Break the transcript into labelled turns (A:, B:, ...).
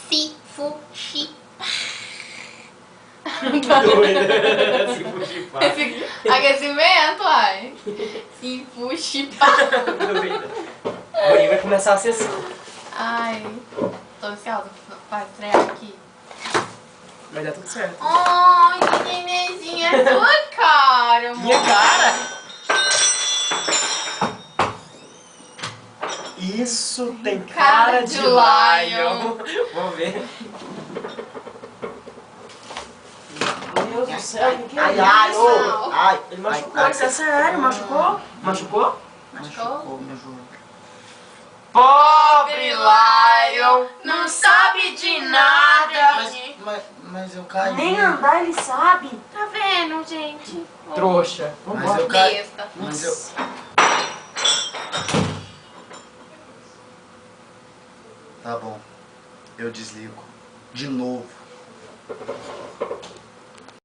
A: Se fuxi.
B: Doida. Se fuxipar.
A: Aquecimento, ai. Se fuxipar.
B: Doida. Agora vai começar a sessão.
A: Ai, tô ansiosa pra estrear aqui.
B: Vai dar tudo certo.
A: Ai, que nenenzinha, é tua cara, amor.
B: Minha cara? Isso tem cara de lion. Vamos ver. Meu Deus do céu, o que é
C: Ai, ai,
B: isso?
C: ô! Ai,
B: Ele machucou,
C: ai,
B: isso é sério, machucou? Machucou?
A: Machucou?
C: me ajuda.
B: Pobre lion,
A: não sabe de nada.
C: Mas eu caí.
B: nem andar ele sabe.
A: Tá vendo, gente?
B: Trouxa.
C: Mas
B: Vambora.
C: eu caí.
A: Besta.
C: Mas eu... Tá bom. Eu desligo. De novo.